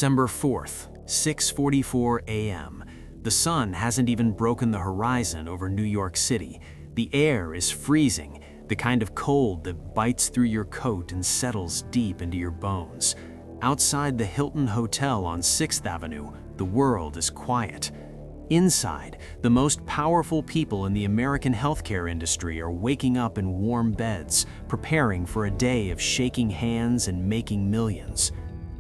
December 4th, 6:44 a.m. The sun hasn't even broken the horizon over New York City. The air is freezing, the kind of cold that bites through your coat and settles deep into your bones. Outside the Hilton Hotel on 6th Avenue, the world is quiet. Inside, the most powerful people in the American healthcare industry are waking up in warm beds, preparing for a day of shaking hands and making millions.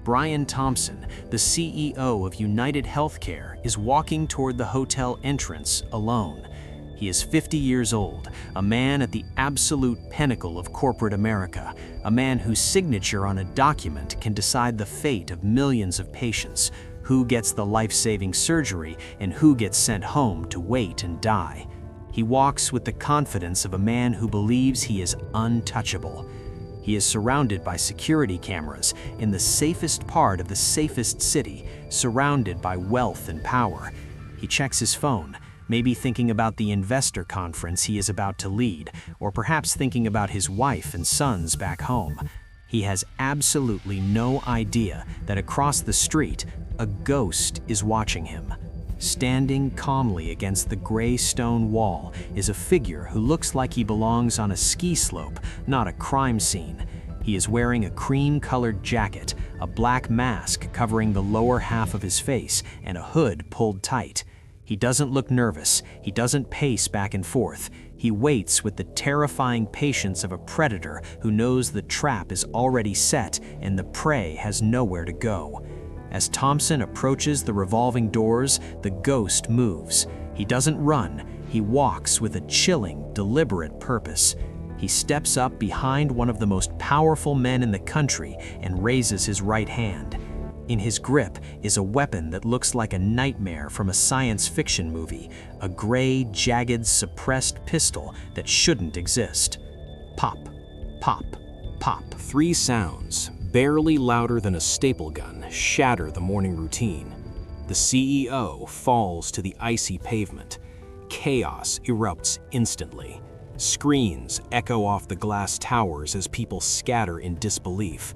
Brian Thompson, the CEO of UnitedHealthcare, is walking toward the hotel entrance alone. He is 50 years old, a man at the absolute pinnacle of corporate America, a man whose signature on a document can decide the fate of millions of patients, who gets the life-saving surgery and who gets sent home to wait and die. He walks with the confidence of a man who believes he is untouchable. He is surrounded by security cameras in the safest part of the safest city, surrounded by wealth and power. He checks his phone, maybe thinking about the investor conference he is about to lead, or perhaps thinking about his wife and sons back home. He has absolutely no idea that across the street, a ghost is watching him. Standing calmly against the gray stone wall is a figure who looks like he belongs on a ski slope, not a crime scene. He is wearing a cream-colored jacket, a black mask covering the lower half of his face, and a hood pulled tight. He doesn't look nervous. He doesn't pace back and forth. He waits with the terrifying patience of a predator who knows the trap is already set and the prey has nowhere to go. As Thompson approaches the revolving doors, the ghost moves. He doesn't run. He walks with a chilling, deliberate purpose. He steps up behind one of the most powerful men in the country and raises his right hand. In his grip is a weapon that looks like a nightmare from a science fiction movie, a gray, jagged, suppressed pistol that shouldn't exist. Pop, pop, pop. 3 sounds, barely louder than a staple gun, shatter the morning routine. The CEO falls to the icy pavement. Chaos erupts instantly. Screams echo off the glass towers as people scatter in disbelief.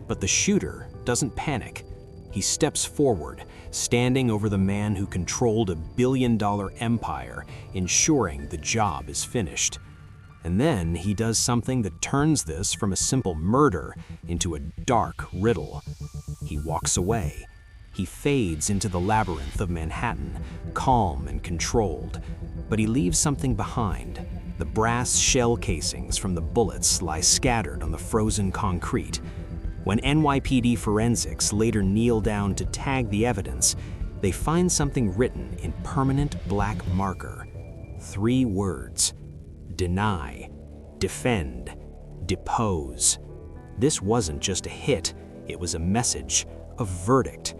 But the shooter doesn't panic. He steps forward, standing over the man who controlled a billion-dollar empire, ensuring the job is finished. And then he does something that turns this from a simple murder into a dark riddle. He walks away. He fades into the labyrinth of Manhattan, calm and controlled. But he leaves something behind. The brass shell casings from the bullets lie scattered on the frozen concrete. When NYPD forensics later kneel down to tag the evidence, they find something written in permanent black marker. 3 words: deny, defend, depose. This wasn't just a hit, it was a message, a verdict.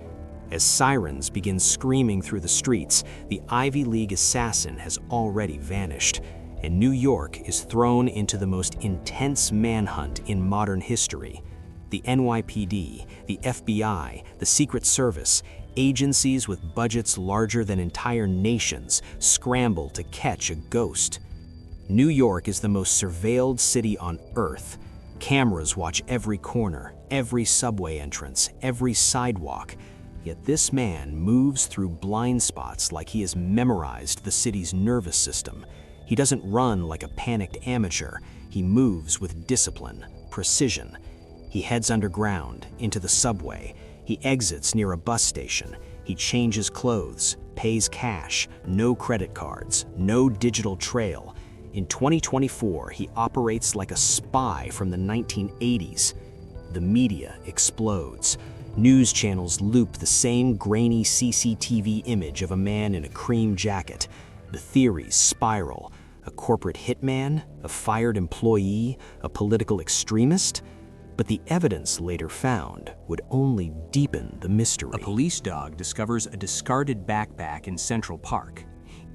As sirens begin screaming through the streets, the Ivy League assassin has already vanished, and New York is thrown into the most intense manhunt in modern history. The NYPD, the FBI, the Secret Service, agencies with budgets larger than entire nations scramble to catch a ghost. New York is the most surveilled city on Earth. Cameras watch every corner, every subway entrance, every sidewalk. Yet this man moves through blind spots like he has memorized the city's nervous system. He doesn't run like a panicked amateur. He moves with discipline, precision. He heads underground, into the subway. He exits near a bus station. He changes clothes, pays cash, no credit cards, no digital trail. In 2024, he operates like a spy from the 1980s. The media explodes. News channels loop the same grainy CCTV image of a man in a cream jacket. The theories spiral. A corporate hitman? A fired employee? A political extremist? But the evidence later found would only deepen the mystery. A police dog discovers a discarded backpack in Central Park.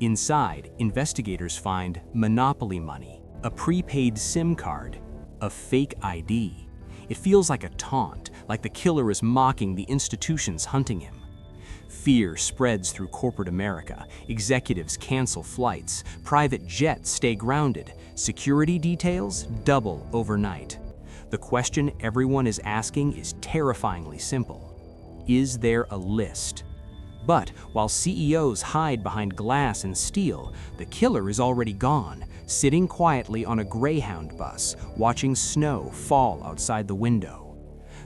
Inside, investigators find Monopoly money, a prepaid SIM card, a fake ID. It feels like a taunt, like the killer is mocking the institutions hunting him. Fear spreads through corporate America. Executives cancel flights. Private jets stay grounded. Security details double overnight. The question everyone is asking is terrifyingly simple. Is there a list? But while CEOs hide behind glass and steel, the killer is already gone, sitting quietly on a Greyhound bus, watching snow fall outside the window.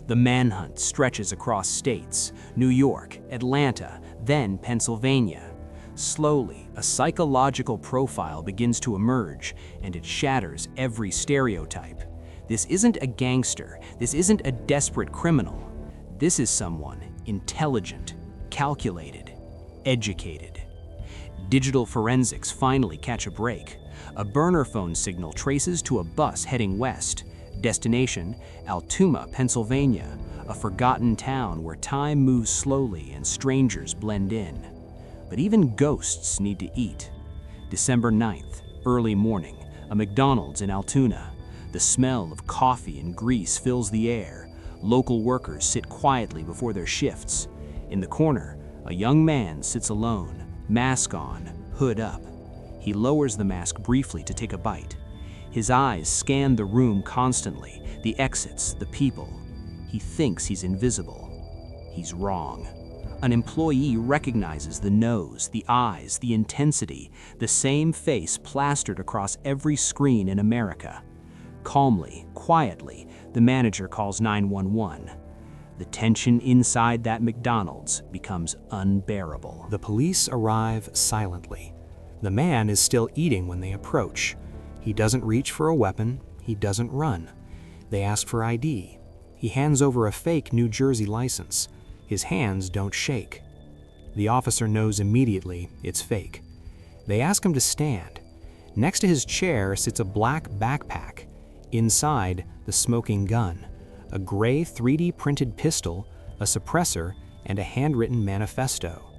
The manhunt stretches across states, New York, Atlanta, then Pennsylvania. Slowly, a psychological profile begins to emerge, and it shatters every stereotype. This isn't a gangster, this isn't a desperate criminal. This is someone intelligent, calculated, educated. Digital forensics finally catch a break. A burner phone signal traces to a bus heading west. Destination, Altoona, Pennsylvania, a forgotten town where time moves slowly and strangers blend in. But even ghosts need to eat. December 9th, early morning, a McDonald's in Altoona. The smell of coffee and grease fills the air. Local workers sit quietly before their shifts. In the corner, a young man sits alone, mask on, hood up. He lowers the mask briefly to take a bite. His eyes scan the room constantly, the exits, the people. He thinks he's invisible. He's wrong. An employee recognizes the nose, the eyes, the intensity, the same face plastered across every screen in America. Calmly, quietly, the manager calls 911. The tension inside that McDonald's becomes unbearable. The police arrive silently. The man is still eating when they approach. He doesn't reach for a weapon. He doesn't run. They ask for ID. He hands over a fake New Jersey license. His hands don't shake. The officer knows immediately it's fake. They ask him to stand. Next to his chair sits a black backpack. Inside, the smoking gun, a gray 3D printed pistol, a suppressor, and a handwritten manifesto.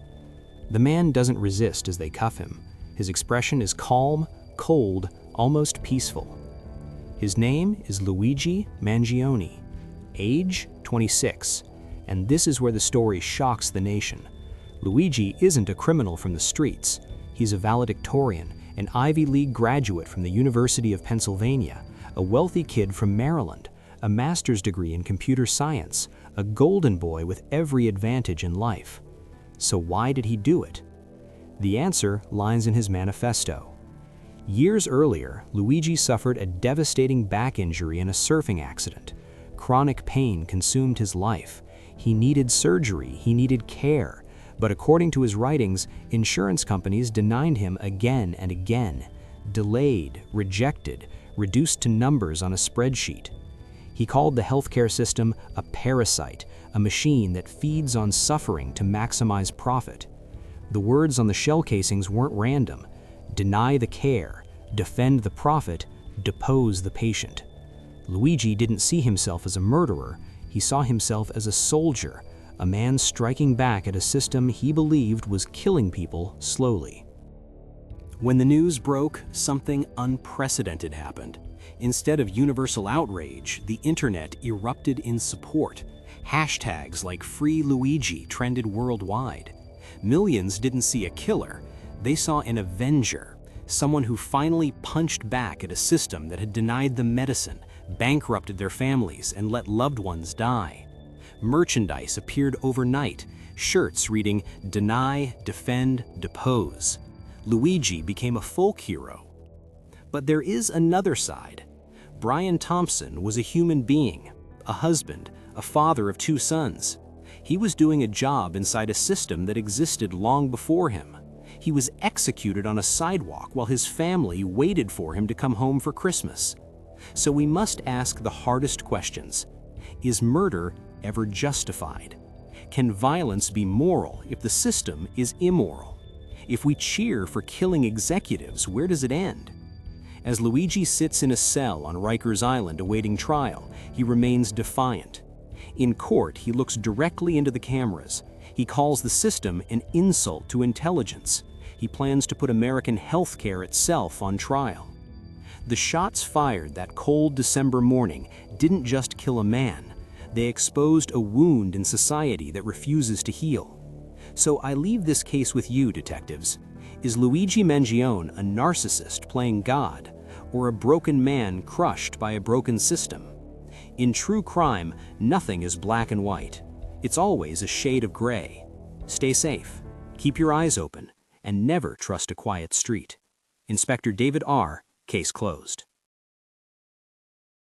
The man doesn't resist as they cuff him. His expression is calm, cold, almost peaceful. His name is Luigi Mangione, age 26, and this is where the story shocks the nation. Luigi isn't a criminal from the streets. He's a valedictorian, an Ivy League graduate from the University of Pennsylvania, a wealthy kid from Maryland, a master's degree in computer science, a golden boy with every advantage in life. So why did he do it? The answer lies in his manifesto. Years earlier, Luigi suffered a devastating back injury in a surfing accident. Chronic pain consumed his life. He needed surgery, he needed care, but according to his writings, insurance companies denied him again and again, delayed, rejected, reduced to numbers on a spreadsheet. He called the healthcare system a parasite, a machine that feeds on suffering to maximize profit. The words on the shell casings weren't random. Deny the care, defend the profit, depose the patient. Luigi didn't see himself as a murderer. He saw himself as a soldier, a man striking back at a system he believed was killing people slowly. When the news broke, something unprecedented happened. Instead of universal outrage, the internet erupted in support. Hashtags like Free Luigi trended worldwide. Millions didn't see a killer, they saw an avenger, someone who finally punched back at a system that had denied them medicine, bankrupted their families, and let loved ones die. Merchandise appeared overnight, shirts reading "Deny, Defend, Depose." Luigi became a folk hero. But there is another side. Brian Thompson was a human being, a husband, a father of 2 sons. He was doing a job inside a system that existed long before him. He was executed on a sidewalk while his family waited for him to come home for Christmas. So we must ask the hardest questions. Is murder ever justified? Can violence be moral if the system is immoral? If we cheer for killing executives, where does it end? As Luigi sits in a cell on Rikers Island awaiting trial, he remains defiant. In court, he looks directly into the cameras. He calls the system an insult to intelligence. He plans to put American healthcare itself on trial. The shots fired that cold December morning didn't just kill a man. They exposed a wound in society that refuses to heal. So I leave this case with you, detectives. Is Luigi Mangione a narcissist playing God, or a broken man crushed by a broken system? In true crime, nothing is black and white. It's always a shade of gray. Stay safe, keep your eyes open, and never trust a quiet street. Inspector David R., case closed.